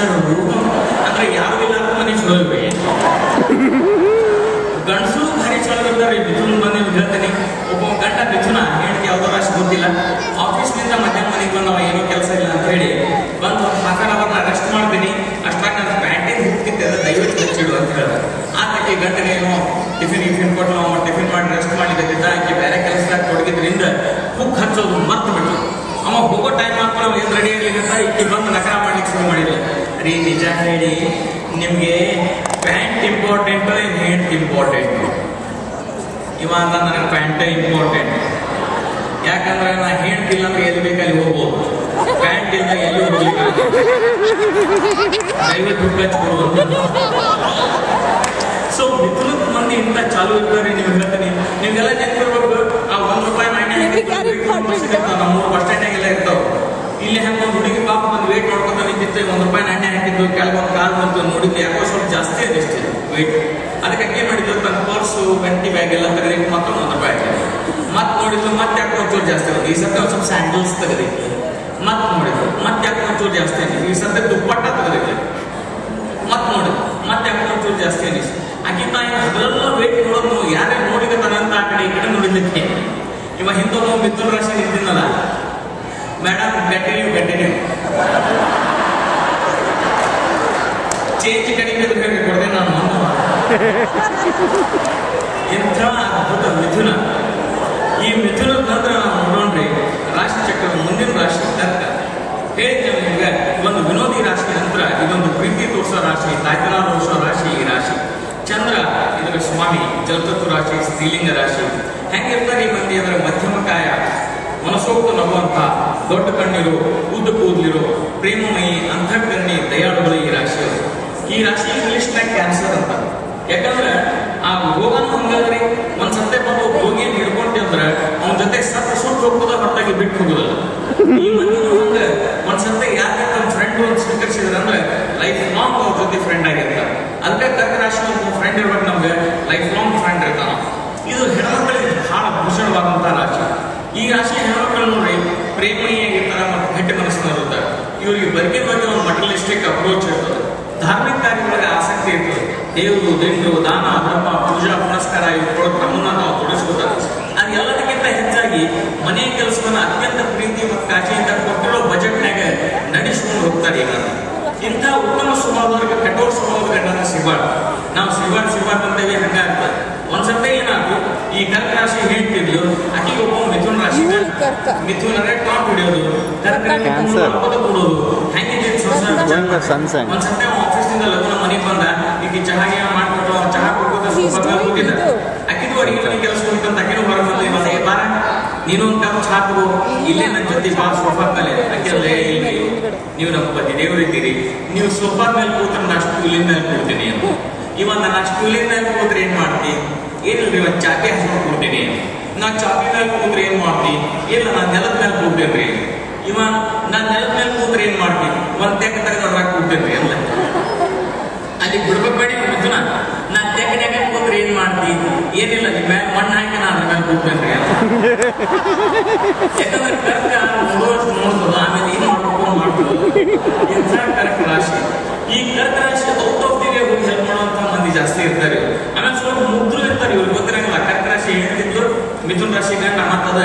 Bachelor ಅಂದ್ರೆ ಯಾರು ಇಲ್ಲ ಮನೆ ಚಲೋ ಇವೆ. ಗಂಡಸರು ಭಾರಿ ಚಲೋ ಇರ್ತಾರೆ. ಮಿಥುನ್ ಬಂದು ಹೇಳ್ತೀನಿ, ಒಬ್ಬ ಗಂಡ ಮಿಥುನ ಹೆಂಡತಿ ಯಾವ್ದೋ ರಾಶಿ ಗೊತ್ತಿಲ್ಲ, ಆಫೀಸ್ನಿಂದ ಮಧ್ಯಾಹ್ನ ಮನೆಗೆ ಬಂದವ ಏನೋ ಕೆಲಸ ಇಲ್ಲ ಅಂತ ಹೇಳಿ ಬಂದು ಹಾಕಾರ ಅವ್ರನ್ನ ಅರೆಸ್ಟ್ ಮಾಡ್ತೀನಿ, ಅಷ್ಟಾಗಿ ನನ್ನ ಪ್ಯಾಂಟಿಗೆ ಹುಟ್ಟಿದ್ದೆ ದಯವಿಟ್ಟು ಹಚ್ಚಿಡು ಅಂತ ಹೇಳಿದ. ಆಕೆ ಗಂಟೆಗೆ ಏನೋ ಟಿಫಿನ್ ಕೊಟ್ಟು ನಾವು ಟಿಫಿನ್ ಮಾಡಿ ರೆಸ್ಟ್ ಮಾಡಿದ್ದ, ಆಕೆ ಬೇರೆ ಕೆಲಸದಾಗ ತೊಡಗಿದ್ರಿಂದ ಹುಕ್ ಹಚ್ಚೋದು ಮರ್ತು ಬಿಟ್ಟು ಅವ ಹೋಗೋ ಟೈಮ್ ಮಾತ್ರ ನಾವು ಏನು ರೆಡಿ ಆಗ್ಲಿಕ್ಕೆ ಈಕೆ ಬಂದು ನಕರ ಮಾಡ್ಲಿಕ್ಕೆ ಶುರು ಮಾಡಿಲ್ಲ. ರೀ ನಿಜ ಹೇಳಿ, ನಿಮ್ಗೆ ಪ್ಯಾಂಟ್ ಇಂಪಾರ್ಟೆಂಟ್ ಏನು ಹೆಂಡ್ತಿ ಇಂಪಾರ್ಟೆಂಟ್? ಇವ ಅಂತ ನನಗೆ ಪ್ಯಾಂಟೇ ಇಂಪಾರ್ಟೆಂಟ್. ಯಾಕಂದ್ರೆ ನಾ ಹೆಂಡ್ತಿಲ್ಲ ಅಂದ್ರೆ ಎಲ್ಲಿ ಬೇಕಲ್ಲಿ ಹೋಗ್ಬೋದು, ಪ್ಯಾಂಟ್ ಇಲ್ಲ ಎಲ್ಲಿ ಹೋಗ್ಲಿಕ್ಕೆ ದಯವಿಟ್ಟು ಹಚ್ಕೊಡ್ಬೋದು. ಸೊ ಮಿಥುನದ ಮಂದಿ ಇಂತ ಚಾಲು ಇರ್ತಾರೆ. ನೀವು ಹೇಳ್ತೀನಿ, ನೀವೆಲ್ಲ ನೆನಪಿರ್ಬೇಕು, ಆ ₹1 ನಾಣ್ಯ ನಮ್ಮೂರು ಬಸ್ ಸ್ಟ್ಯಾಂಡ್ನಾಗೆಲ್ಲ ಇರ್ತಾವ. ಇಲ್ಲಿ ಹೆಂಗ ಒಂದು ಹುಡುಗಿ ಪಾಪ ಒಂದು ವೇಟ್ ನೋಡ್ಕೊಂತ ನಿಂತಿತ್ತು, ₹1 ನಾಣ್ಯ ಹಾಕಿದ್ದು, ಕೆಲವೊಂದು ಕಾಲ್ ಬಂತು, ನೋಡಿದ್ದು ಯಾಕೋ ಸ್ವಲ್ಪ ಜಾಸ್ತಿ ಅದಿಷ್ಟು ವೇಟ್. ಅದಕ್ಕೆ ಏನ್ ಮಾಡಿದ್ರು, ತನ್ನ ಪರ್ಸು ಗಂಟಿ ಬ್ಯಾಗ್ ಎಲ್ಲ ತೆಗೆದಿಟ್ಟು ಮತ್ತೊಂದು ₹1 ಹಾಕಿದ್ರು. ಮತ್ತೆ ನೋಡಿದ್ರು, ಮತ್ತೆ ಯಾಕೋ ಒಂಚೂರು ಜಾಸ್ತಿ ಆಗುತ್ತೆ. ಈ ಸತ್ತ ಒಂದು ಸ್ವಲ್ಪ ಸ್ಯಾಂಡಲ್ಸ್ ತೆಗೆದಿತ್ತು. ಮತ್ತೆ ನೋಡಿದ್ರು, ಮತ್ತೆ ಯಾಕೋ ಒಂಚೂರು ಜಾಸ್ತಿ ಅನಿಸ್ತು. ಈ ಸತ್ತ ದುಪ್ಪಟ್ಟ ತೆಗೆದಿತ್ತು. ಮತ್ತೆ ನೋಡಿದ್ರು, ಮತ್ತೆ ಯಾಕೋ ಒಂಚೂರು ಜಾಸ್ತಿ ಅನಿಸ್ತು. ಆಕೆ ತಾಯಿ ಅದೆಲ್ಲ ವೇಟ್ ನೋಡೋದು ಯಾರ್ಯಾರು ನೋಡಿದಾರಂತ ಆ ಕಡೆ ಈ ಕಡೆ ನೋಡಿದ್ದಕ್ಕೆ ಇವ ಹಿಂದೊಂದು ಮಿಥುನ ರಾಶಿ ನಿಂತಿದ್ದಲ್ಲ, ಮೇಡಮ್ ಕಂಟಿನ್ಯೂ ಚೇಂಜ್ ಕಡಿಮೆ ಕೊಡ್ದೆ ನಾನು. ಇಂಥ ಅದ್ಭುತ ಮಿಥುನ. ಈ ಮಿಥುನದ ನಂತರ ನಾವು ನೋಡ್ರಿ ರಾಶಿ ಚಕ್ರ ಮುಂದಿನ ರಾಶಿ ತರ್ಕ ಹೇಳಿದ್ದೆ ನಿಮ್ಗೆ. ಒಂದು ವಿನೋದಿ ರಾಶಿ ನಂತರ ಇದೊಂದು ಪ್ರೀತಿ ತೋರಿಸೋ ರಾಶಿ, ತಾಯ್ತನ ತೋರಿಸೋ ರಾಶಿ ಈ ರಾಶಿ. ಚಂದ್ರ ಇದರ ಸ್ವಾಮಿ, ಜಲತತ್ವ ರಾಶಿ, ಸ್ತ್ರೀಲಿಂಗ ರಾಶಿ. ಹೆಂಗಿರ್ತಾರೆ ಈ ಮಂದಿ ಅದರ ಮಧ್ಯಮ ಕಾಯ, ಮನಸೋಕ್ತ ನಗುವಂತ, ದೊಡ್ಡ ಕಣ್ಣಿರು, ಉದ್ದ ಕೂದಲಿರು, ಪ್ರೇಮಮಯಿ, ಅಂತಃಕರಣಿ, ದಯಾಳುಗಳು ಈ ರಾಶಿಯವರು. ಈ ರಾಶಿ ಇಂಗ್ಲಿಷ್ನಾಗ ಕ್ಯಾನ್ಸರ್ ಅಂತ. ಯಾಕಂದ್ರೆ ಆ ರೋಗನೂ ಹಂಗಾದ್ರಿ, ಒಂದ್ ಸತ್ತೆ ಬಂದು ರೋಗಿ ಹಿಡ್ಕೊಂಡಿ ಅಂದ್ರೆ ಅವನ ಜೊತೆ ಸುಟ್ಟು ಹೋಗೋದ ಹೊರತಾಗಿ ಬಿಟ್ಟು ಹೋಗೋದಲ್ಲ. ಈ ಮಂದಿ ಹಂಗ ಒಂದ್ಸತ್ತೆ ಯಾಕೆ ನಮ್ಮ ಫ್ರೆಂಡ್ ಒಂದು ಸ್ವೀಕರಿಸಿದ್ರೆ ಅಂದ್ರೆ ಲೈಫ್ ಲಾಂಗ್ ಅವ್ರ ಜೊತೆ ಫ್ರೆಂಡ್ ಆಗಿರ್ತಾರೆ. ಅದಕ್ಕೆ ಕರ್ಕ ರಾಶಿ ಒಂದು ಫ್ರೆಂಡ್ ಇರ್ಬೇಕು, ನಮ್ಗೆ ಲೈಫ್ ಲಾಂಗ್ ಫ್ರೆಂಡ್ ಇರ್ತಾನ. ಇದು ಹೆಣ್ಮಕ್ಳಿಗೆ ಬಹಳ ಭೂಷಣವಾದಂತಹ ರಾಶಿ. ಈ ರಾಶಿ ಹೆಣ್ಮಕ್ಳು ನೋಡ್ರಿ ಪ್ರೇಮಿಯಾಗಿರ್ತಾರೆ ಮತ್ತು ಗಟ್ಟಿ ಮನಸ್ಸಿನಲ್ಲಿರ್ತಾರೆ. ಇವರಿಗೆ ಬಗ್ಗೆ ಒಂದು ಮಟಲಿಸ್ಟಿಕ್ ಅಪ್ರೋಚ್ ಇರ್ತದೆ, ಧಾರ್ಮಿಕ ಕಾರ್ಯಗಳಿಗೆ ಆಸಕ್ತಿ ಇರ್ತದೆ. ದೇವರು, ದಿಂಡ್ರು, ದಾನ, ಧರ್ಮ, ಪೂಜಾ ಪುನಸ್ಕಾರ ಇವುಗಳು ನಮ್ಮನ್ನ ನಾವು ತೊಡಗಿಸ್ಕೊತಾರೆ. ಅದು ಎಲ್ಲದಕ್ಕಿಂತ ಹೆಚ್ಚಾಗಿ ಮನೆ ಕೆಲಸವನ್ನ ಅತ್ಯಂತ ಪ್ರೀತಿ ಮತ್ತು ಕಾಳಜಿಯಿಂದ ಕೊಟ್ಟಿರೋ ಬಜೆಟ್ನಾಗ ನಡೆಸ್ಕೊಂಡು ಹೋಗ್ತಾರೆ. ಈಗ ಇಂಥ ಉತ್ತಮ ಸ್ವಭಾವದವರಿಗೆ ಕಠೋರ ಸ್ವಭಾವದ ಗಂಡನ ಸಿಗಬಾರ್ದು. ನಾವು ಸಿಗಬಾರ್ದು ಅಂತೇವೆ. ಹಂಗಾಗ್ತದೆ. ಒಂದ್ಸತ್ತೆ ಏನಾದ್ರು ಈ ಕರ್ಕ ರಾಶಿ ಹೇಳ್ತಿದ್ಲು, ಆಕೆಗೆ ಒಬ್ಬ ಮಿಥುನ ರಾಶಿ, ಮಿಥುನರೇ ಟಾಪ್ ಹಿಡಿಯೋದು, ಕೊಡೋದು, ಒಂದ್ಸತ್ತೆ ಆಫೀಸ್ನಿಂದ ಲಘುನ ಮನೆಗೆ ಬಂದ, ಈಗ ಚಹಾಗೆ ಮಾಡ್ಕೊಟ್ಟು ಚಹಾ ಕೊಡ್ಕೋತಿದ್ದ. ಆಕಿದು ಅಡಿಗೆ ಮನೆ ಕೆಲಸ ಹೋಗಿತ್ತಂತ ಆಕಿನೂ ಹೊರಗೆ ಬಂದು ಇವತ್ತು ಬಾರ ನೀನು ಒಂದು ಕಪ್ ಚಹಾ ತಗೋ, ಇಲ್ಲೇ ನನ್ನ ಜೊತೆ ಬಾ ಸೋಫಾ ಮೇಲೆ. ಆಕೆಲ್ಲೇ ಇಲ್ಲಿ ನೀವು ನಮ್ಮ ಪತಿ ದೇವರಿದ್ದೀರಿ, ನೀವು ಸೋಫಾ ಮೇಲೆ ಕೂತ್ರೆ ನಾನು ಸ್ಟೂಲಿನ ಮೇಲೆ ಕೂಡ್ತೀನಿ ಅಂತ. ಇವಾಗ ನಾನು ಸ್ಟೂಲಿನ ಮೇಲೆ ಕೂತ್ರೆ ಏನ್ ಮಾಡ್ತಿ? ಏನಿಲ್ರಿ ಒಂದು ಚಾಪೆ ಹಾಸ್ಕೊಂಡು ಕೂಡ್ತೀನಿ. ನಾ ಚಾಪೆ ಮೇಲೆ ಕೂತ್ರೆ ಏನ್ ಮಾಡ್ತಿ? ಇಲ್ಲ ನಾನು ನೆಲದ ಮೇಲೆ ಕೂಡ್ತೇನ್ರಿ. ಇವ ನಾನ್ ನೆಲದ ಮೇಲೆ ಕೂತ್ರೆ ಏನ್ ಮಾಡ್ತಿ? ಒಂದ್ ತೆಕ್ಕ ತೆಗೆದ್ರಾಗ ಕೂಡ್ತೇನ್ರಿ ಅಲ್ಲ. ಅಲ್ಲಿ ಬಿಡ್ಬೇಡಿ ಮಿಥುನ, ನಾನ್ ತೆಕ್ಕನ್ಯಾಗ ಕೂತ್ರೆ ಏನ್ ಮಾಡ್ತಿ? ಏನಿಲ್ಲ ನಿಮ್ ಮ್ಯಾಗ ಮಣ್ಣು ಹಾಕಿ ನಾನು ಅದ್ರ ಮೇಲೆ ಕೂಡ್ತೇನ್ರಿ ಅಂತ. ಯಾಕಂದ್ರೆ ಕರ್ಕ ನೋಡ್ತದ, ಆಮೇಲೆ ಏನ್ ಮಾಡ್ಬೋದು. ಇಂಥ ಕರ್ಕ ರಾಶಿ. ಈ ಕರ್ಕ ರಾಶಿ ಔಟ್ ಆಫ್ ದಿ ವೇ ಹೋಗಿ ಹೆಲ್ಪ್ ಮಾಡುವಂತ ಮಂದಿ ಜಾಸ್ತಿ ಇರ್ತಾರೆ. ಆಮೇಲೆ ಸ್ವಲ್ಪ ಮುದ್ರು ಇರ್ತಾರೆ, ಇವ್ರಿಗೆ ಗೊತ್ತಿರಂಗಿಲ್ಲ. ಕರ್ಕ ರಾಶಿ ಹೇಳ್ತಿದ್ರು, ಮಿಥುನ ರಾಶಿ ಗಂಡ ಮತ್ತದ.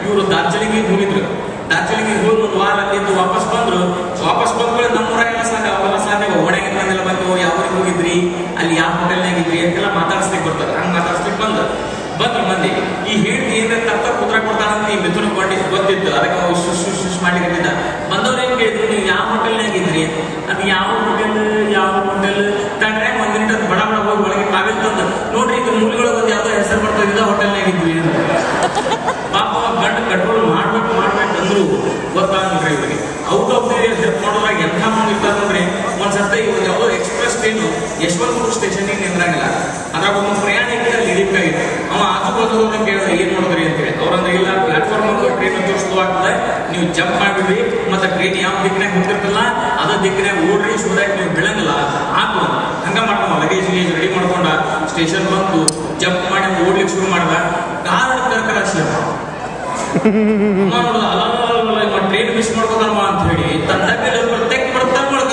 ಇವರು ದಾರ್ಜಿಲಿಂಗಿಗೆ ಹೋಗಿದ್ರು. ದಾರ್ಜಿಲಿಂಗಿಗೆ ಹೋಗಿ ಒಂದು ವಾರ ಅಲ್ಲಿದ್ದು ವಾಪಸ್ ಬಂದ್ರು. ವಾಪಸ್ ಬಂದ್ಮೇಲೆ ನಮ್ಮೂರಾಗೆಲ್ಲ ಸಾಧ್ಯ ಅವೆಲ್ಲ ಸಾಧ್ಯ ಒಣಗಿದ್ರೆಲ್ಲ ಬಂದು ಯಾವ್ರಿಗೆ ಹೋಗಿದ್ರಿ, ಅಲ್ಲಿ ಯಾವ ಹೋಟೆಲ್ನಾಗಿದ್ರಿ ಅಂತೆಲ್ಲ ಮಾತಾಡಿಸ್ಲಿಕ್ಕೆ ಬರ್ತಾರೆ. ಹಂಗೆ ಮಾತಾಡಿಸ್ಲಿಕ್ಕೆ ಬಂದ್ರು ಮಂದಿ. ಈ ಹೇಳ್ತಿ ಏನಾರ ತರ್ತ ಕುತ್ರ ಕೊಡ್ತಾರಂತ ಈ ಮಿಥುನ ಗೊತ್ತಿತ್ತು. ಅದಕ್ಕೆ ನಾವು ಶುಶ್ ಮಾಡ್ಲಿಕ್ಕೆ ಬಂದವ್ರು ಏನ್ ಕೇಳಿದ್ರು, ನೀವು ಯಾವ ಹೋಟೆಲ್ನಾಗಿದ್ರಿ? ಅದು ಯಾವ ಹೋಟೆಲ್ ತಂಡ್ರೆ ಒಂದ್ ಮಿನಿಟ್ ಅದು ಬಡ ಹೋಗಿ ಒಳಗೆ ಕಾವೇಲ್ ತಂದು ನೋಡ್ರಿ, ಈಗ ಮೂಲಿಗಳ ಒಂದು ಯಾವ್ದೋ ಹೆಸರು ಬರ್ತಾ ಹೋಟೆಲ್ನಾಗಿದ್ವಿ ಅಂತ. ಪಾಪ ಗಂಡ ಕಂಟ್ರೋಲ್ ಮಾಡ್ಬೇಕು ಅಂದ್ರು ಗೊತ್ತಾಗ್ರಿ ಇವರಿಗೆ. ಔಟ್ ಆಫ್ ದಿ ಹೆಲ್ಪ್ ಮಾಡೋದ್ರಾಗ ಎಂಥ ಮಂದಿ ಇರ್ತಾರೆ ನೋಡ್ರಿ. ಒಂದ್ಸರ್ತಿ ಇವಾಗ ಯಾವುದೋ ಎಕ್ಸ್ಪ್ರೆಸ್ ಟ್ರೈನ್ ಯಶವಂತಪುರ ಸ್ಟೇಷನ್ ನಿಂದ್ರಂಗಿಲ್ಲ. ಅದ್ರಾಗ ಒಂದು ಪ್ರಯಾಣಿಕ ಲಿಡಿಪಾಗಿತ್ತು. ಅವ ಆಜು ಹೋಗಿ ಕೇಳಿದ್ರೆ ಏನ್ ನೋಡಿದ್ರಿ ಅಂತ ಹೇಳಿ ಅವ್ರಂದ್ರೆ ಇಲ್ಲ, ಪ್ಲಾಟ್ಫಾರ್ಮ್ ಟ್ರೈನ್ ಸ್ಲೋ ಆಗ್ತದೆ, ನೀವು ಜಂಪ್ ಮಾಡಿಬಿಡ್ರಿ, ಮತ್ತೆ ಟ್ರೈನ್ ಯಾವ ದಿಕ್ಕಿನಾಗ ಹೋಗ್ತಿರ್ತಲ್ಲ ಅದ ದಿಕ್ಕಿನಾಗ ಓಡ್ರಿ, ಸೋದಾಗಿ ನೀವು ಬೀಳಂಗಿಲ್ಲ ಆತು. ಹಂಗ ಮಾಡ್ಕೊಂಡ ಲಗೇಜ್ ರೆಡಿ ಮಾಡ್ಕೊಂಡ ಸ್ಟೇಷನ್ ಬಂತು, ಜಂಪ್ ಮಾಡಿ ಓಡ್ಲಿಕ್ಕೆ ಶುರು ಮಾಡ್ದ. ಕಾರಣ ಕರ್ಕ ರಾಶಿ ನೋಡುದು ಅಲ್ಲ ಟ್ರೈನ್ ಮಿಸ್ ಮಾಡ್ಕೋದಮ್ಮ ಅಂತ ಹೇಳಿ ತನ್ನ ತೆಕ್ ಕರ್ಕೊಂಡು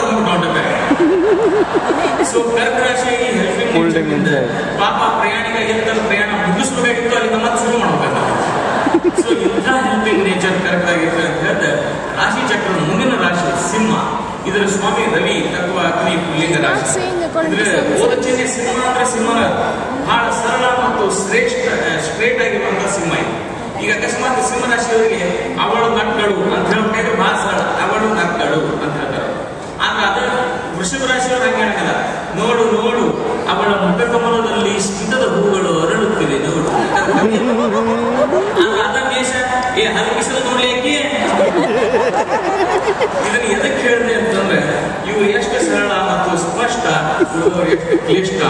ಸೊ ಕರ್ಕ ರಾಶಿ ಹೆಲ್ಪಿಂಗ್ ಪಾಪ ಪ್ರಯಾಣಿಕ ಎಲ್ಲಿ ಪ್ರಯಾಣ ಮುಗಿಸ್ಬೇಕಾಗಿತ್ತು ಅಲ್ಲಿ ಮತ್ತೆ ಶುರು ಮಾಡ್ಬೇಕಲ್ಲ. ಸೊ ಇಂಥ ಹೆಲ್ಪಿಂಗ್ ನೇಚರ್ ಕರ್ಕದಾಗಿರ್ತದೆ ಅಂತ ಹೇಳಿದ್ರೆ ರಾಶಿ ಚಕ್ರದ ಮುಂದಿನ ರಾಶಿ ಸಿಂಹ. ಇದರ ಸ್ವಾಮಿ ರವಿ ತತ್ವ ಅಗ್ನಿ ಪುಲ್ಲಿಂಗ ರಾಶಿ. ಇದ್ರ ಓದಚ್ಚೇನೆ ಸಿಂಹ ಅಂದ್ರೆ ಸಿಂಹ ಬಹಳ ಸರಳ ಮತ್ತು ಸ್ಟ್ರೇಟ್ ಆಗಿರುವಂತಹ ಸಿಂಹ ಇದು. ಈಗ ಅಕಸ್ಮಾತ್ ಸಿಂಹ ರಾಶಿಯವರಿಗೆ ಅವಳು ನಕ್ಕಳು ಅಂತ ಹೇಳ್ಬೇಕಾದ್ರೆ ಬಹಳ ಸರಳ, ಅವಳು ನಕ್ಕಳು ಅಂತ ಹೇಳ್ತಾರೆ. ಆದ್ರೆ ಅದ ವೃಷಭ ರಾಶಿಯವರು ಹಂಗೆ ಹೇಳಲ್ಲ. ನೋಡು ನೋಡು ಅವಳ ಮುಖಕಮಲದಲ್ಲಿ ಸ್ಮಿತದ ಹೂಗಳು ಅರಳುತ್ತಿವೆ ನೋಡು. ಅದ ಮೇಷ ಹಲಗಿಸಲು ನೋಡ್ಲಿಕ್ಕೆ ಇದನ್ನು ಎದಕ್ಕೆ ಹೇಳಿದೆ ಅಂತಂದ್ರೆ ಇವ್ರು ಎಷ್ಟು ಸರಳ ಮತ್ತು ಸ್ಪಷ್ಟ, ಎಷ್ಟು ಕ್ಲಿಷ್ಟ.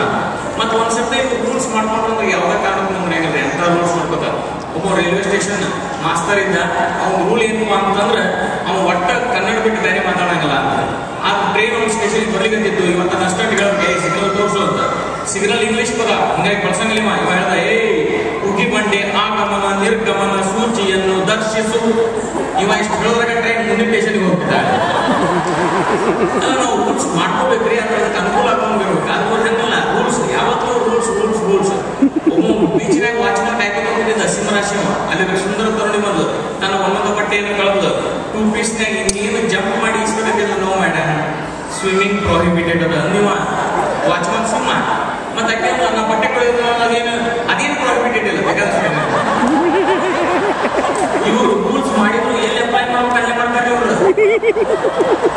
ಮತ್ತು ಒಂದ್ಸತಿ ಇವ್ರು ರೂಲ್ಸ್ ಮಾಡ್ಕೊಂಡ್ರೆ ಯಾವ್ದೇ ಕಾರಣಕ್ಕೂ ನಮ್ಮ ಮನೆಯಾಗಲ್ಲ ಎಂತ ರೂಲ್ಸ್ ಮಾಡ್ಕೋತಾರೆ. ಒಬ್ಬ ರೈಲ್ವೆ ಸ್ಟೇಷನ್ ಮಾಸ್ತರ್ ಇದ್ದ, ಅವ್ನ ರೂಲ್ ಏನಪ್ಪ ಅಂತಂದ್ರೆ ಅವ್ನು ಒಟ್ಟ ಕನ್ನಡ ಬಿಟ್ಟು ಬೇರೆ ಮಾತಾಡಂಗಿಲ್ಲ ಅಂತ. ಆ ಟ್ರೈನ್ ಒಂದು ಸ್ಟೇಷನ್ ಬರ್ಲಿಕ್ಕಂತಿತ್ತು. ಇವತ್ತು ಅಷ್ಟೊಂದು ಸಿಗ್ನಲ್ ತೋರಿಸು ಅಂತ, ಸಿಗ್ನಲ್ ಇಂಗ್ಲಿಷ್ ಪದ ಹಂಗಾಗಿ ಬಳಸಂಗಿಲ್ಲ. ಇವ ಹೇಳ್ದ ಉಗಿ ಬಂಡೆ ಆಗಮನ ನಿರ್ಗಮನ ಸೂಚಿಯನ್ನು ದರ್ಶಿಸು. ಇವ ಇಷ್ಟು ಹೇಳಿದಾಗ ಟ್ರೈನ್ ಮುಂದಿನ ಸ್ಟೇಷನ್ಗೆ ಹೋಗ್ತಿದ್ದಾರೆ. ನಾವು ರೂಲ್ಸ್ ಮಾಡ್ಕೋಬೇಕ್ರಿ, ಅದಕ್ಕೆ ಅನುಕೂಲ ಆಗ್ಬೇಕು. ಅದು ಹಂಗಲ್ಲ, ರೂಲ್ಸ್ ಯಾವತ್ತೂ ರೂಲ್ಸ್ ರೂಲ್ಸ್ ರೂಲ್ಸ್. ಬೀಚಿನಾಗ ವಾಚ್ಮನ್ ಕಾಯ್ಕೊಂಡು ಹೋಗ್ತಿದ್ದ ಸಿಂಹರಾಶಿ. ಅಲ್ಲಿ ಸುಂದರ ತರುಣಿ ಬಂದು ತನ್ನ ಒಂದೊಂದು ಬಟ್ಟೆಯನ್ನು ಕಳೆದು 2 ಪೀಸ್ನಾಗ ಇನ್ನೇನು ಜಂಪ್ ಮಾಡಿ ಇಸ್ಕೊಟ್ಟಿಲ್ಲ. ನೋ ಮೇಡಮ್, ಸ್ವಿಮ್ಮಿಂಗ್ ಪ್ರೊಹಿಬಿಟೆಡ್ ಅದ ನೀವು ವಾಚ್ಮನ್ ಸಿಂಹ. ಮತ್ತೆ ಯಾಕೆಂದ್ರೆ ನಾ ಬಟ್ಟೆ ಕಳೆದ ಅದೇನು ಪ್ರೊಹಿಬಿಟೆಡ್ ಇಲ್ಲ. ಬೇಕಾದ್ರೆ ಇವರು ರೂಲ್ಸ್ ಮಾಡಿದ್ರು ಎಲ್ಲಿ ಅಪ್ಲೈ ಮಾಡ್ಬೇಕು ಅಲ್ಲೇ ಮಾಡ್ತಾರೆ ಇವರು.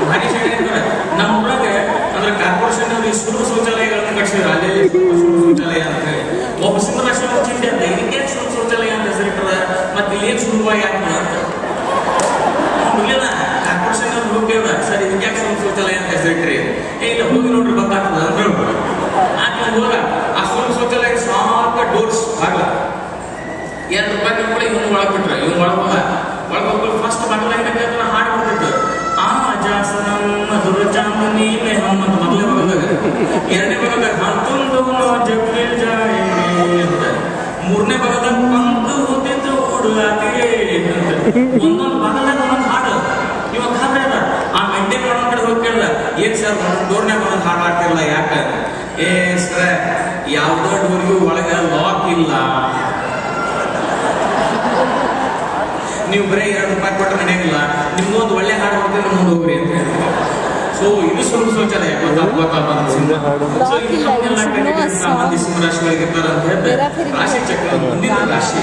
ಭಾರಿ ಚೆನ್ನಾಗಿರ್ತಾರೆ. ನಮ್ಮ ಊರಾಗೆ ಅಂದ್ರೆ ಕಾರ್ಪೊರೇಷನ್ ಅವ್ರು ಸುಲಭ ಶೌಚಾಲಯಗಳನ್ನು ಕಟ್ಸಿದ್ರು. ಅಲ್ಲೇ ಸುಲಭ ಶೌಚಾಲಯ ಅಂತ ಹೇಳಿ ಒಬ್ಬ ಸಿಂಹರಾಶಿ ಚಿಂತೆ ಅಂತ, ಇದಕ್ಕೆ ಸುಲಭ ಶೌಚಾಲಯ ಅಂತ ಹೆಸರಿಟ್ಟದ, ಮತ್ತೆ ಇಲ್ಲೇನು ಸುಲಭವಾಗಿ ಆಗ್ತದ ಅಂತ ಕಾರ್ಪೊರೇಷನ್ ಅವ್ರು ಹೋಗ್ತೇವ. ಸರ್ ಇದಕ್ಕೆ ಯಾಕೆ ಸುಲಭ ಶೌಚಾಲಯ ಅಂತ ಹೆಸರಿಟ್ರಿ? ಇಲ್ಲ ಹೋಗಿ ನೋಡ್ರಿ ಗೊತ್ತಾಗ್ತದ ಅಂತ ಹೇಳ್ಬೋದು. ಆದ್ಮೇಲೆ ಹೋಗ ಆ ಸುಲಭ ಶೌಚಾಲಯ ಸಾಕ ಡೋರ್ಸ್ ಆಗಲ್ಲ. ₹2 ಕೂಡ ಇವನು ಒಳಗ್ ಬಿಟ್ರ. ಇವ್ನು ಒಳಗೋಗ್ಬಿಟ್ಟು ಫಸ್ಟ್ ಬಾಗಲಾಗ ಹಾಡು ಬರ್ತಿತ್ತು. ಆ ಜಾಸನಂ ಮಧುರ ಚಾಂದನಿ ಮೇಹಮ್ ಅಂತ ಮೊದಲೇ ಬಗದಾಗ, ಎರಡನೇ ಬಗದಾಗ ಹತ್ತೊಂದು ಜಗ್ಲಿ ಜಾಯ್ ಅಂತ, ಮೂರನೇ ಬಗದಾಗ ಬಂದು ಹೋದಿದ್ದು ಹುಡುಗಾತಿಗೆ ಅಂತ. ಒಂದೊಂದು ಬಗಲಾಗ ಒಂದೊಂದು ಹಾಡು. ಇವಾಗ ಖಾದ್ರೆ ಅದ ಆ ಮೆಂಟೈನ್ ಮಾಡೋ ಕಡೆ ಹೋಗಿ ಕೇಳ್ದ, ಏನ್ ಸರ್ ಡೋರ್ನಾಗ ಒಂದೊಂದು ಹಾಡು ಹಾಡ್ತಿರಲ್ಲ ಯಾಕೆ? ಸರ್ ಯಾವ್ದೋ ಡೋರ್ಗೂ ಒಳಗ ಲಾಕ್ ಇಲ್ಲ, ನೀವು ಬರೀ ₹2 ಕೊಟ್ಟರೆ ನಡೆಯಂಗಿಲ್ಲ, ನಿಮ್ಗೊಂದು ಒಳ್ಳೆ ಹಾಡು ಕೊಡ್ತೀವಿ ಮುಂದೆ ಹೋಗ್ರಿ ಅಂತ ಹೇಳ್ತಾರೆ. ಸೊ ಇದು ಸುಲಭ ಶೌಚಾಲಯ ಸಂಬಂಧಿ ಸಿಂಹರಾಶಿಗಳಿಗೆ ಇರ್ತಾರೆ ಅಂತ ಹೇಳಿದ್ರೆ ರಾಶಿ ಚಕ್ರ ಮುಂದಿನ ರಾಶಿ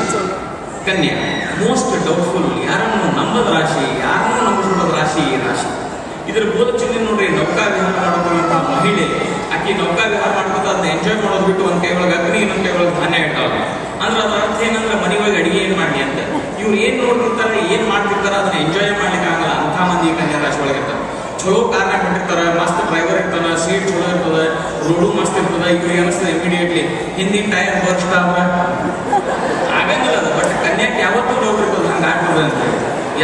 ಕನ್ಯಾ. ಮೋಸ್ಟ್ ಡೌಟ್ಫುಲ್, ಯಾರನ್ನು ನಂಬದ ರಾಶಿ, ಯಾರನ್ನು ನಂಬಿಸೋದ ರಾಶಿ ಈ ರಾಶಿ. ಇದರ ಬೋಧ ಚಿಹ್ನೆ ನೋಡ್ರಿ, ನೌಕಾ ವಿಹಾರ ಮಾಡೋದಂತ ಮಹಿಳೆ. ಆಕೆ ನೌಕಾ ವಿಹಾರ ಮಾಡ್ಕೋತ ಅದನ್ನ ಎಂಜಾಯ್ ಮಾಡೋದು ಬಿಟ್ಟು ಒಂದ್ ಕೈ ಒಳಗೆ ಅಗ್ನಿ, ಇನ್ನೊಂದ್ ಕೈ ಒಳಗೆ ಧಾನ್ಯ ಇಡ್ತಾವೆ. ಅಂದ್ರೆ ಅದ್ರ ಅರ್ಥ ಏನಂದ್ರೆ ಮನೆ ಒಳಗೆ ಅಡಿಗೆ ಏನ್ ಮಾಡಿ ಅಂತ. ಇವ್ರು ಏನ್ ನೋಡ್ತಿರ್ತಾರೆ, ಏನ್ ಮಾಡ್ತಿರ್ತಾರೆ ಅದನ್ನ ಎಂಜಾಯ್ ಮಾಡ್ಲಿಕ್ಕೆ ಆಗಲ್ಲ. ಅಂತ ಮಂದಿ ಕನ್ಯಾ ರಾಶಿ ಒಳಗೆ ಇರ್ತಾರೆ. ಚಲೋ ಕಾರ್ನಾಗ ಕೊಟ್ಟಿರ್ತಾರೆ, ಮಸ್ತ್ ಡ್ರೈವರ್ ಇರ್ತಾನ, ಸೀಟ್ ಚಲೋ ಇರ್ತದೆ, ರೋಡು ಮಸ್ತ್ ಇರ್ತದೆ. ಇವ್ರಿಗೆ ಅನಿಸ್ತದೆ ಇಮಿಡಿಯೇಟ್ಲಿ ಹಿಂದಿನ ಟೈರ್ ಬರ್ಸ್ಟ್ ಆಗಂಗಿಲ್ಲ ಅದು. ಬಟ್ ಕನ್ಯಾಕ್ಕೆ ಯಾವತ್ತೂ ಡೌಟ್ ಇರ್ತದೆ ಹಂಗೆ ಆಗ್ತದೆ ಅಂತ.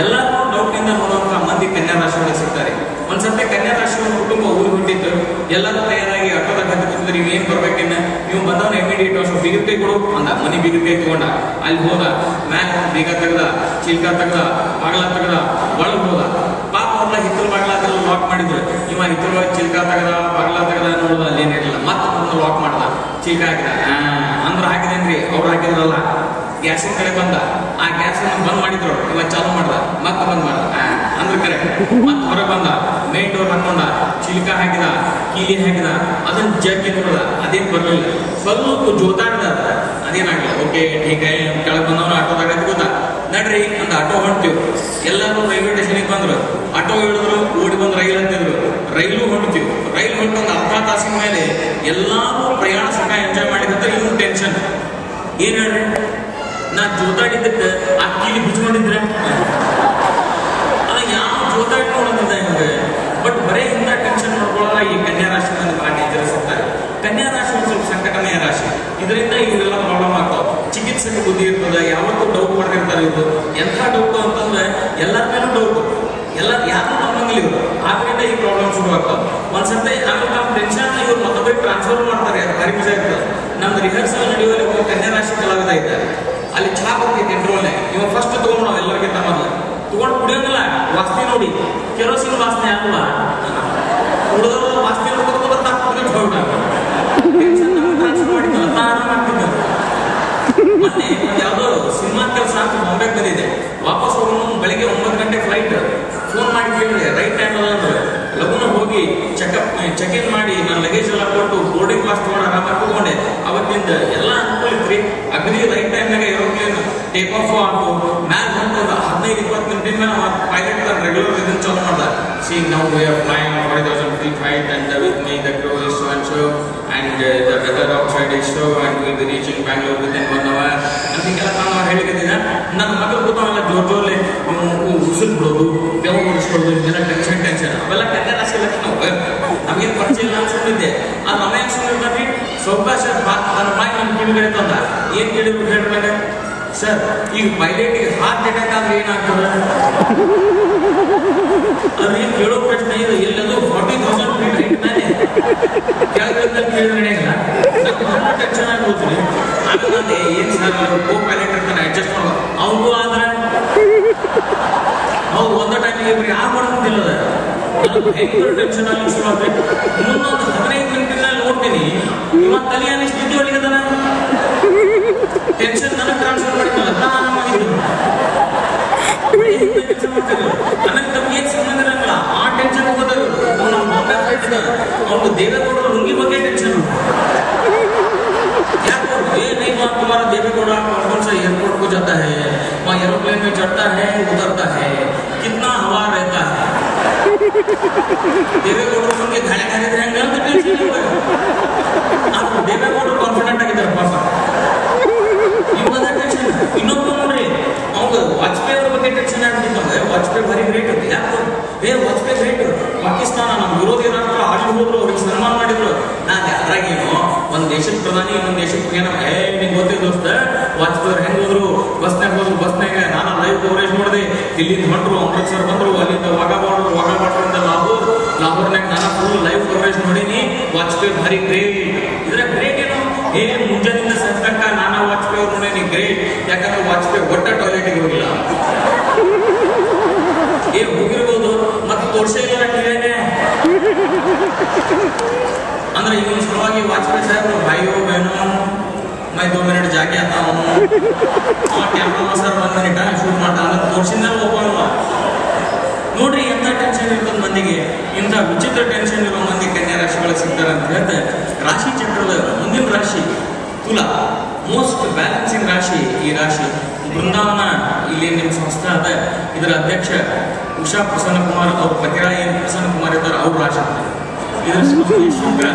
ಎಲ್ಲರೂ ಡೌಟ್ನಿಂದ ನೋಡುವಂತ ಮಂದಿ ಕನ್ಯಾ ರಾಶಿ ಒಳಗೆ ಸಿಗ್ತಾರೆ. ಒಂದ್ಸತಿ ಕನ್ಯಾ ರಾಶಿ ಕುಟುಂಬ ಊರಿಗೆ ಹೊಂಟಿತ್ತು. ಎಲ್ಲರೂ ತಯಾರಾಗಿ ಆಟೋದಾಗ ಹತ್ತಿದ್ರೆ ನೀವು ಏನ್ ಬರ್ಬೇಕೇನ, ನೀವು ಬಂದವನ ಇಮಿಡಿಯೇಟ್ ಒಂದು ಬೀಗದ ಕೈ ಕೊಡು ಅಂದ. ಮನಿ ಬೀಗದ ಕೈ ತಗೊಂಡ ಅಲ್ಲಿ ಹೋದ, ಮ್ಯಾಲ ಬೀಗ ತೆಗ್ದ, ಚಿಲ್ಕ ತೆಗ್ದ, ಬಾಗಲ ತೆಗ್ದ, ಒಳಗೆ ಹೋದ. ಪಾಪ ಅವ್ರನ್ನ ಹಿತ್ತಲ ಬಾಗಲ ಲಾಕ್ ಮಾಡಿದ್ರು. ಇವ ಹಿತ್ತಲ ಚಿಲ್ಕ ತೆಗ್ದ, ಬಾಗಲ ತೆಗ್ದ, ನೋಡುದ ಅಲ್ಲಿ ಏನಿರಲಿಲ್ಲ. ಮತ್ತೆ ಬಂದು ಲಾಕ್ ಮಾಡ್ದ, ಚಿಲ್ಕ ಹಾಕಿದ. ಅಂದ್ರ ಹಾಕಿದೇನ್ರಿ, ಅವ್ರು ಹಾಕಿದ್ರಲ್ಲ. ಗ್ಯಾಸಿನ ಕಡೆ ಬಂದ, ಆ ಗ್ಯಾಸ್ ಬಂದ್ ಮಾಡಿದ್ರು, ಇವ ಚಾಲು ಮಾಡ್ದ, ಮತ್ತೆ ಬಂದ್ ಮಾಡ್ದ ಅಂದ್ರೆ ಕರೆಕ್ಟ್. ಮತ್ ಹೊರಗೆ ಬಂದ, ಮೇನ್ ಡೋರ್ ಹಾಕೊಂಡ, ಚಿಲ್ಕ ಹಾಕಿದ, ಕೀಲಿ ಹಾಕಿದ, ಅದನ್ನ ಜಗ್ಗಿ ನೋಡ್ದ, ಅದೇನ್ ಬರ್ಲಿಲ್ಲ. ಸ್ವಲ್ಪ ಜೋತಾಡ್ದ, ಅದೇನಾಗ್ಲಿಲ್ಲ. ಓಕೆ ಈಗ ಕೆಳಗೆ ಬಂದವನು ಆಟೋದಾಗ ಗೊತ್ತಾ, ನಡ್ರಿ ಅಂತ ಆಟೋ ಹೊಂಟಿವ್. ಎಲ್ಲರೂ ರೈಲ್ವೆ ಸ್ಟೇಷನ್ಗೆ ಬಂದ್ರು, ಆಟೋ ಹಿಡಿದ್ರು, ಓಡಿ ಬಂದು ರೈಲ್ ಅಂತಿದ್ರು. ರೈಲು ಹೊಂಟಿವ್. ರೈಲ್ ಹೊಂಟೊಂದು ಅರ್ಧ ತಾಸಿನ ಮೇಲೆ ಎಲ್ಲಾರು ಪ್ರಯಾಣ ಸಮಯ ಎಂಜಾಯ್ ಮಾಡಿದ್ರೆ ಇವ್ನು ಟೆನ್ಷನ್. ಏನ್ ಹೇಳ್ರಿ, ನಾ ಜೋತಾಡಿದ್ದಕ್ಕೆ ಆ ಕೀಲಿ ಬಿಚ್ಕೊಂಡಿದ್ರೆ ಅದ ಯಾವ ಜೋತಾಡಿ ನೋಡೋದಿಲ್ಲ ನಿಮಗೆ. ಬಟ್ ಬರೇ ಇಂಥ ಟೆನ್ಷನ್ ಮಾಡ್ಕೊಳ್ಳೋಲ್ಲ ಈ ಕನ್ಯಾ ರಾಶಿ ಭಾಳ ಡೇಂಜರಸ್ ಇರ್ತಾರೆ. ಕನ್ಯಾ ರಾಶಿ ಒಂದು ಸ್ವಲ್ಪ ಸಂಕಟಮಯ ರಾಶಿ. ಇದರಿಂದ ಇವರೆಲ್ಲ ಪ್ರಾಬ್ಲಮ್ ಆಗ್ತಾವ. ಚಿಕಿತ್ಸೆಗೆ ಬುದ್ಧಿ ಇರ್ತದೆ, ಯಾವತ್ತೂ ಡೌಟ್ ಮಾಡ್ತಿರ್ತಾರೆ. ಇವರು ಎಂಥ ಡೌಟ್ ಅಂತಂದ್ರೆ ಎಲ್ಲರ ಮೇಲೂ ಡೌಟ್, ಎಲ್ಲ ಯಾರು ನಂಬಂಗಿಲ್ಲ ಇವರು. ಆದ್ರಿಂದ ಈ ಪ್ರಾಬ್ಲಮ್ ಶುರು ಆಗ್ತಾವ. ಒಂದ್ಸತಿ ಆಮೇಲೆ ನಾವು ಟೆನ್ಷನ್ ಇವ್ರು ಮತ್ತೊಬ್ಬರಿಗೆ ಟ್ರಾನ್ಸ್ಫರ್ ಮಾಡ್ತಾರೆ. ಅದು ಭಾರಿ ಮಜಾ ಇರ್ತದೆ. ನಮ್ದು ರಿಹರ್ಸಲ್ ನಡೆಯುವಲ್ಲಿ ಒಬ್ಬ ಕನ್ಯಾ ರಾಶಿ ಕಲಾವಿದ ಇದ್ದಾರೆ. ಅಲ್ಲಿ ಚಹಾ ಬರ್ತಿತ್ತು ಇಂಟ್ರೋಲ್ನೇ. ಇವ ಫಸ್ಟ್ ತಗೊಂಡು ನಾವು ಎಲ್ಲರಿಗಿಂತ ಮೊದಲು ತಗೊಂಡು ಕುಡಿಯೋಂಗಿಲ್ಲ. ವಾಸನೆ ನೋಡಿ, ಕೆರೋಸಿನ್ ವಾಸನೆ ಅಲ್ವಾ, ಕುಡಿದವ್ರ ವಾಸನೆ ನೋಡ್ಕೊಂಡು ಬರ್ತಾ ಕುಡಿದು ಹೋಗ್ಬಿಡ. ಮೊನ್ನೆ ಒಂದು ಯಾವುದೋ ಸಿನಿಮಾ ಕೆಲಸ ಅಂತ ಬಾಂಬೆಗೆ ಬಂದಿದೆ. ವಾಪಸ್ ಹೋಗೋಣ ಬೆಳಿಗ್ಗೆ 9 ಗಂಟೆ ಫ್ಲೈಟ್. ಫೋನ್ ಮಾಡಿ ಕೇಳಿದೆ ರೈಟ್ ಟೈಮ್ ಅದ ಅಂದ್ರೆ ಲಗುನ ಹೋಗಿ ಚೆಕ್ ಇನ್ ಮಾಡಿ ನನ್ನ ಲಗೇಜ್ ಎಲ್ಲ ಕೊಟ್ಟು ಬೋರ್ಡಿಂಗ್ ಪಾಸ್ ತಗೊಂಡು ಆರಾಮಾಗಿ ಕೂತ್ಕೊಂಡೆ. ಅವತ್ತಿಂದ ಎಲ್ಲ ಅನುಕೂಲ ಇತ್ರಿ. ಅಗ್ನಿ ರೈಟ್ ಟೈಮ್ನಾಗ ಏರೋಪ್ಲೇನ್ ಟೇಕ್ ಆಫ್ ಆಯ್ತು. ಮ್ಯಾಲ್ ಬಂದು 15-20 ನಿಮಿಷದ ಮೇಲೆ ಪೈಲಟ್ ರೆಗ್ಯುಲರ್ ಇದನ್ನು ಚಾಲು ಮಾಡ್ದ. ಸಿ ನಾವು we are flying 40,000 feet height and with me the crew is so and so and the weather outside is so and we will be reaching Bangalore within 1 hour ಅಂತ ಹಿಂಗೆಲ್ಲ ನಾನು ಹೇಳಿದ್ದೀನಿ. ನನ್ನ ಮಗಳು ಕೂತಾವೆಲ್ಲ ಜೋರ್ಲೆ ಉಸಿರು ಬಿಡೋದು, ಬೆವರು ಉರಿಸ್ಕೊಳ್ಳೋದು, ಇದೆಲ್ಲ ಟೆನ್ಷನ್ ಅವೆಲ್ಲ ಕನ್ನಡ ರಾಶಿ ನಾವು ನಮಗೇನು ಪರಿಚಯ ಇಲ್ಲ ಅನ್ಸ್ಕೊಂಡಿದ್ದೆ. ಅದು ನಮ್ಮ ಹೆಂಗೆ ಸುಮ್ಮನೆ ಸೌಕಾಶ ನನ್ನ ಬಾಯಿ ನಮ್ಮ ಕಿವಿಗಡೆ ತಂದ. ಏನು ಕೇಳಿದ್ರು ಹೇಳ್ಬೇಡ ಸರ್, ಈಗ ಪೈಲಟಿಗೆ ಹಾರ್ಟ್ ಅಟ್ಯಾಕ್ ಆದ್ರೆ ಏನಾಗ್ತದೆ? ಅದೇ ಕೇಳೋ ಪ್ರಶ್ನೆ ಇದು. ಎಲ್ಲದು 40,000 feet height ಮೇಲೆ ಕೆಳಗಿಂದ ಕೇಳಿದ್ರೆ ಬಹಳ ಟೆನ್ಷನ್ ಆಗೋದ್ರಿ. ಆಮೇಲೆ ಏನ್ ಸರ್ ಕೋ ಪೈಲಟ್ ಇರ್ತಾನೆ ಅಡ್ಜಸ್ಟ್ ಮಾಡೋ ಅವ್ರಿಗೂ ಆದ್ರೆ ಅವ್ರು ಒಂದ ಟೈಮಿಗೆ ಇವ್ರಿಗೆ ಯಾರು ಮಾಡೋದಿಲ್ಲದ ಹೆಂಗ್ ಟೆನ್ಷನ್ ಆಗಿ ಶುರು ಆಗ್ಬೇಕು. ಮುಂದೊಂದು 15 ಮಿನಿಟ್ನಲ್ಲಿ ನೋಡ್ತೀನಿ ಇವತ್ತು ತಲೆ ಅನ್ನಿಷ್ಟು ಬಿದ್ದು ಹೊಲಿಗದನ ಟೆನ್ಷನ್ ನನಗೆ ಟ್ರಾನ್ಸ್ಫರ್ ಮಾಡಿದ್ದಲ್ಲ ನಾನು ಮಾಡಿದ್ದು. ನನಗೆ ತಮ್ಗೆ ಏನ್ ಸಂಬಂಧ ಇರಲ್ಲ. ಆ ಟೆನ್ಷನ್ ಹೋಗೋದು ಅವ್ನು ದೇವೇಗೌಡರ ಲುಂಗಿ ಬಗ್ಗೆ ಟೆನ್ಷನ್. यार ये नहीं बात तुम्हारा देवेगौड़ा कौन सा एयरपोर्ट को जाता है, वहाँ एरोप्लेन में चढ़ता है उतरता है, कितना हवा रहता है. देवेगौड़ा उनके घाटे घाटे रहेंगे तो टेंशन नहीं होगा. आप देवेगौड़ा कॉन्फिडेंट ಆಗಿದ್ದಾರೆ ಪಾಪ. ಇವಾಗ ಟೆನ್ಷನ್ ಇನ್ನೊಬ್ಬರು ನೋಡ್ರಿ ಅವ್ಗ ವಾಜಪೇಯಿ ಅವ್ರ ಬಗ್ಗೆ ಟೆನ್ಷನ್ ಆಗ್ಬಿಟ್ಟಿದ್ದಂಗೆ. ವಾಜಪೇಯಿ ಭಾರಿ ಗ್ರೇಟ್ ಅಂತ. ಯಾಕೆ ವಾಜಪೇಯಿ ಗ್ರೇಟ್. ಪಾಕಿಸ್ತಾನ ನಮ್ಮ ವಿರೋಧಿ ರಾಷ್ಟ್ರ ಆಗಿ ಹೋದ್ರು, ಅವ್ರಿಗೆ ಸನ್ಮಾನ ಮಾಡಿದ್ರು. ನಾನು ಯಾರಾಗೇನೋ ಒಂದು ದೇಶದ ಪ್ರಧಾನಿ ಇನ್ನೊಂದು ದೇಶಕ್ಕೆ ಏನೋ ನಿಂಗೆ ಗೊತ್ತಿದ್ದ ದೋಸ್ತ ವಾಜಪೇಯಿ ಅವ್ರು ಹೆಂಗ್ ಹೋದ್ರು, ಬಸ್ನಾಗ ಹೋದ್ರು. ಬಸ್ನಾಗ ನಾನು ಲೈವ್ ಕವರೇಜ್ ಮಾಡಿದೆ. ದಿಲ್ಲಿಂದ ಹೊಂಟ್ರು, ಅಮೃತ್ಸರ್ ಬಂದ್ರು, ಅಲ್ಲಿಂದ ವಾಘಾ ಬಾರ್ಡರ್ ಲಾಹೋರ್ನಾಗ ನಾನು ಫುಲ್ ಲೈವ್ ಕವರೇಜ್ ನೋಡೀನಿ. ವಾಜಪೇಯಿ ಭಾರಿ ಗ್ರೇಟ್. ಇದ್ರ ಗ್ರೇಟ್ ಏನು ಮುಂಜಾನಿಂದ ಸಂತಕ ನಾನಾ ವಾಜಪೇಯಿ ಅವ್ರು ನೋಡೇನಿ ಗ್ರೇಟ್. ಯಾಕಂದ್ರೆ ವಾಜಪೇಯಿ ಒಟ್ಟ ಟಾಯ್ಲೆಟ್ಗೆ ಹೋಗಿಲ್ಲ. ಹೋಗಿರ್ಬೋದು ಮತ್ತೆ ತೋರ್ಸೇ ಇಲ್ಲ ಟಿವಿಯಾಗೆ. ಅಂದ್ರೆ ಇವನ್ ಸಲುವಾಗಿ ವಾಜಪೇಯಿ ಸಾಹೇಬ್ರು ಭಾಯಿಯೋ ಬೇನೋ ಮೈ 2 ಮಿನಿಟ್ ಜಾಗೆ आता हूं ಕ್ಯಾಮ್ರಾ ಸರ್ 1 ಮಿನಿಟ್ ಶೂಟ್ ಮಾಡ್ತಾ ಅಂತ ತೋರ್ಸಿಂದ ಒಬ್ಬ ನೋಡ್ರಿ ಎಂತ ಟೆನ್ಷನ್ ಇರ್ತದ ಮಂದಿಗೆ. ಇಂಥ ವಿಚಿತ್ರ ಟೆನ್ಷನ್ ಇರೋ ಮಂದಿ ಕನ್ಯಾ ರಾಶಿಗಳು ಸಿಗ್ತಾರೆ ಅಂತ ಹೇಳ್ತಾ ರಾಶಿ ಚಕ್ರದ ಮುಂದಿನ ರಾಶಿ ತುಲಾ. ಮೋಸ್ಟ್ ಬ್ಯಾಲೆನ್ಸಿಂಗ್ ರಾಶಿ ಈ ರಾಶಿ. ಬೃಂದಾವನ ಇಲ್ಲಿ ನಿಮ್ಮ ಸಂಸ್ಥೆ ಅದ. ಇದರ ಅಧ್ಯಕ್ಷ ಉಷಾ ಪ್ರಸನ್ನ ಕುಮಾರ್ ಅವ್ರ ಪತಿರಾಯ ಪ್ರಸನ್ನ ಕುಮಾರ್ ಇದ್ದಾರೆ, ಅವ್ರ ರಾಶಿ. ಇದರ ಶುಕ್ರ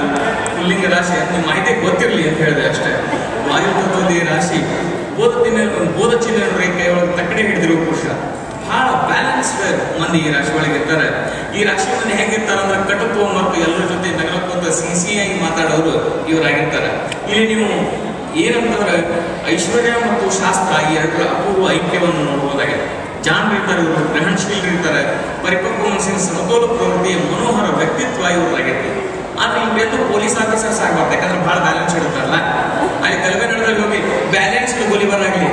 ಪುಲ್ಲಿಂಗ ರಾಶಿ. ನಿಮ್ಮ ಮಾಹಿತಿ ಗೊತ್ತಿರಲಿ ಅಂತ ಹೇಳಿದೆ ಅಷ್ಟೇ. ವಾಯು ತತ್ವದ ಈ ರಾಶಿ ಬೋಧ ಚಿಹ್ನೆ ಕೈ ಒಳಗೆ ತಕ್ಕಡೆ ಹಿಡಿದಿರುವ ಪುರುಷ. ಬಹಳ ಬ್ಯಾಲೆನ್ಸ್ಡ್ ಮಂದಿ ಈ ರಾಶಿ ಒಳಗೆ ಇರ್ತಾರೆ. ಈ ರಾಶಿ ಮಂದಿ ಹೇಗಿರ್ತಾರೆ ಅಂದ್ರೆ ಕಟುತ್ವ ಮತ್ತು ಎಲ್ಲರ ಜೊತೆ ನಗರಕ್ಕೊಂತ ಸಿಹಿಯಾಗಿ ಮಾತಾಡೋರು ಇವರಾಗಿರ್ತಾರೆ. ಇಲ್ಲಿ ನೀವು ಏನಂತಂದ್ರೆ ಐಶ್ವರ್ಯ ಮತ್ತು ಶಾಸ್ತ್ರ ಈ ಎರಡರ ಅಪೂರ್ವ ಐಕ್ಯವನ್ನು ನೋಡಬಹುದಾಗಿದೆ. ಜಾಣರಿರ್ತಾರೆ ಇವರು, ಗ್ರಹಣಶೀಲರಿರ್ತಾರೆ, ಪರಿಪಕ್ವ ಮನಸ್ಸಿನ ಸಮತೋಲ ಪ್ರವೃತ್ತಿಯ ಮನೋಹರ ವ್ಯಕ್ತಿತ್ವ ಇವರಾಗಿರ್ತಾರೆ. ಆದ್ರೆ ಇವೆಲ್ಲೂ ಪೊಲೀಸ್ ಆಫೀಸರ್ಸ್ ಆಗಬಾರ್ದು, ಯಾಕಂದ್ರೆ ಬಹಳ ಬ್ಯಾಲೆನ್ಸ್ ಇರುತ್ತಲ್ಲ. ಅಲ್ಲಿ ತೆಲಂಗಾಣದಲ್ಲಿ ಹೋಗಿ ಬ್ಯಾಲೆನ್ಸ್ಡ್ ಗೋಲಿಬಾರಾಗಲಿ.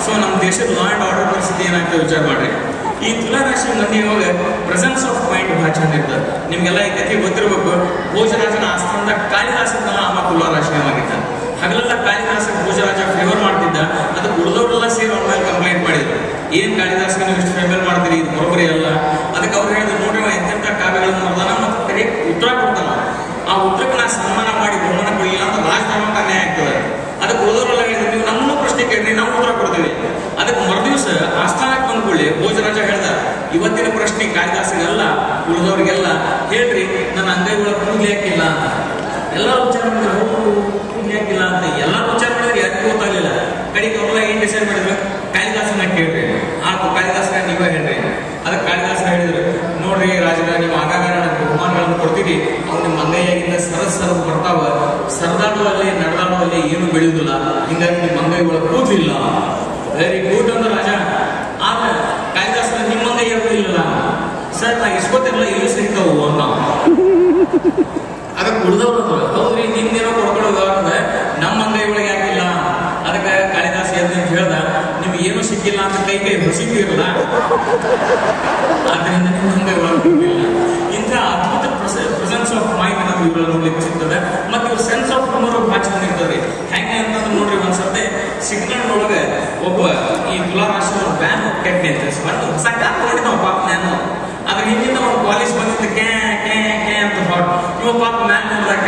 ಸೊ ನಮ್ಮ ದೇಶದ ಲಾ ಅಂಡ್ ಆರ್ಡರ್ ಪರಿಸ್ಥಿತಿ ಏನಾಗ್ತದೆ ವಿಚಾರ ಮಾಡ್ರಿ. ಈ ತುಲಾ ರಾಶಿ ಮಂದಿ ಇವಾಗ ಪ್ರೆಸೆನ್ಸ್ ಆಫ್ ಮೈಂಡ್ ಬಹಳ ಚಂದ ಇರ್ತದೆ. ನಿಮ್ಗೆಲ್ಲ ಈ ಕಥೆ ಗೊತ್ತಿರಬೇಕು. ಭೋಜರಾಜನ ಆಸ್ಥಾನದ ಕಾಳಿದಾಸನ ಅಮ್ಮ ತುಲಾ ರಾಶಿಯಾಗಿದ್ದ. ಹಗಲೆಲ್ಲ ಕಾಳಿದಾಸ ಭೋಜರಾಜ ಫೇವರ್ ಮಾಡ್ತಿದ್ದ. ಅದಕ್ಕೆ ಉಳಿದವರೆಲ್ಲ ಸೇರಿ ಅವ್ರ ಮೇಲೆ ಕಂಪ್ಲೇಂಟ್ ಮಾಡಿದ್ರು. ಏನ್ ಕಾಳಿದಾಸಗೆ ನೀವು ಇಷ್ಟು ಫೇವರ್ ಮಾಡ್ತೀರಿ, ಇದು ಬರೋಬರಿ ಅಲ್ಲ. ಅದಕ್ಕೆ ಅವ್ರು ಹೇಳಿದ್ರು ನೋಡ್ರಿ ಎಂತೆಂಥ ಕಾವ್ಯಗಳನ್ನು ಮಾಡ್ದಾನ ಮತ್ತು ಕರೆ ಉತ್ತರ ಕೊಡ್ತಾನ. ಆ ಉತ್ತರಕ್ಕೆ ನಾ ಸನ್ಮಾನ ಮಾಡಿ ಬಹುಮಾನ ಕೊಡಲಿಲ್ಲ ಅಂತ ರಾಜಧರ್ಮಕ್ಕೆ ಅನ್ಯಾಯ ಆಗ್ತದೆ. ಅದಕ್ಕೆ ಉಳಿದವರೆಲ್ಲ ಹೇಳಿದ್ರು ನೀವು ನಮ್ಮನ್ನು ಪ್ರಶ್ನೆ ಕೇಳ್ರಿ, ನಾವು ಉತ್ತರ ಕೊಡ್ತೀವಿ. ಅದಕ್ಕೆ ಮರುದಿವಸ ಆಸ್ಥಾನಕ್ಕೆ ಬಂದ್ಕೊಳ್ಳಿ ಭೋಜರಾಜ ಹೇಳ್ದ ಇವತ್ತಿನ ಪ್ರಶ್ನೆ ಕಾಳಿದಾಸಗೆಲ್ಲ ಉಳಿದವ್ರಿಗೆಲ್ಲ ಹೇಳ್ರಿ ನನ್ನ ಅಂಗೈಗಳ ಕೂದಲು ಹಾಕಿಲ್ಲ ಅಂತ. ಎಲ್ಲರೂ ವಿಚಾರ ಮಾಡಿದ್ರು ಕೂದಲು ಹಾಕಿಲ್ಲ ಅಂತ. ಎಲ್ಲರೂ ವಿಚಾರ ಮಾಡಿದ್ರೆ ಯಾರಿಗೂ ಗೊತ್ತಾಗಲಿಲ್ಲ. ಕಡೆಗೆ ಅವರೆಲ್ಲ ಏನ್ ಡಿಸೈಡ್ ಮಾಡಿದ್ರು, ಕಾಳಿದಾಸನ ಕೇಳ್ರಿ. ಆಯ್ತು ಕಾಳಿದಾಸನ ನೀವೇ ಹೇಳ್ರಿ. ಅದಕ್ಕೆ ಕಾಳಿದಾಸ ಹೇಳಿದ್ರು ನೋಡ್ರಿ ರಾಜರ ನೀವು ಆಗಾಗ ಬಹುಮಾನಗಳನ್ನು ಕೊಡ್ತೀರಿ, ಅವ್ರು ನಿಮ್ಮ ಅಂಗೈಯಾಗಿಂದ ಸರದ್ ಬರ್ತಾವ. ಸರದಾಡುವಲ್ಲಿ ನಡೆದಾಡುವಲ್ಲಿ ಏನು ಬೆಳೆಯುವುದಿಲ್ಲ, ಹಿಂಗಾಗಿ ನಿಮ್ಮ ಅಂಗೈಗಳ ಕೂದಲಿಲ್ಲ. ವೆರಿ ಗುಡ್ ಅಂದ್ರೆ ರಾಜ. ಆದ್ರೆ ಕಾಳಿದಾಸನ ನಿಮ್ಮ ಅಂಗೈ ಇರಲಿಲ್ಲ ಸರ್, ನಾ ಇಸ್ಕೊತಿರಲ್ಲ ಇಲ್ಲಿ ಸಿಗ್ತಾವು ಅಂತ. ಅದಕ್ಕೆ ಉಳಿದವ್ರು ಹೌದ್ರಿ ನಿಮ್ದೇನೋ ಕೊಡ್ಕೊಳ್ಳೋದು ಅಂದ್ರೆ ನಮ್ಮ ಅಂಗೈ ಒಳಗೆ ಯಾಕಿಲ್ಲ. ಅದಕ್ಕೆ ಕಾಳಿದಾಸ ಎದ್ದು ಹೇಳ್ದ ನಿಮ್ಗೆ ಏನೂ ಸಿಕ್ಕಿಲ್ಲ ಅಂತ ಕೈ ಹೊಸಿತಿರಲ್ಲ, ಆದ್ರಿಂದ ನಿಮ್ಮ ಅಂಗೈ ಒಳಗಿಲ್ಲ. ಇಂಥ ಅದ್ಭುತ ಪ್ರೆಸೆನ್ಸ್ ಆಫ್ ಮೈಂಡ್ ನಾವು ಇವ್ರಲ್ಲಿ ನೋಡ್ಲಿಕ್ಕೆ ಸಿಗ್ತದೆ. ಮತ್ತೆ ಇವ್ರ ಸೆನ್ಸ್ ಆಫ್ ಹ್ಯೂಮರ್ ಭಾಳ ಚಂದ ಇರ್ತದೆ. ಹೆಂಗೆ ಅಂತಂದ್ರೆ ನೋಡ್ರಿ ಒಂದ್ಸರ್ತೆ ಕಟ್ಟಿ ಅಂತ ಒಂದು ಹೊಸ ಕಾರ್ ನೋಡಿದ್ವ ಪಾಪ ನಾನು. ಅದ್ರ ಹಿಂದಿನ ಒಂದು ಪಾಲಿಶ್ ಬಂದಿದ್ದು ಕ್ಯಾ ಕ್ಯಾ ಕ್ಯಾ ಅಂತ ಹೊಟ್ಟು ಇವ ಪಾಪ ಮ್ಯಾನ್ ನೋಡಿದಾಗ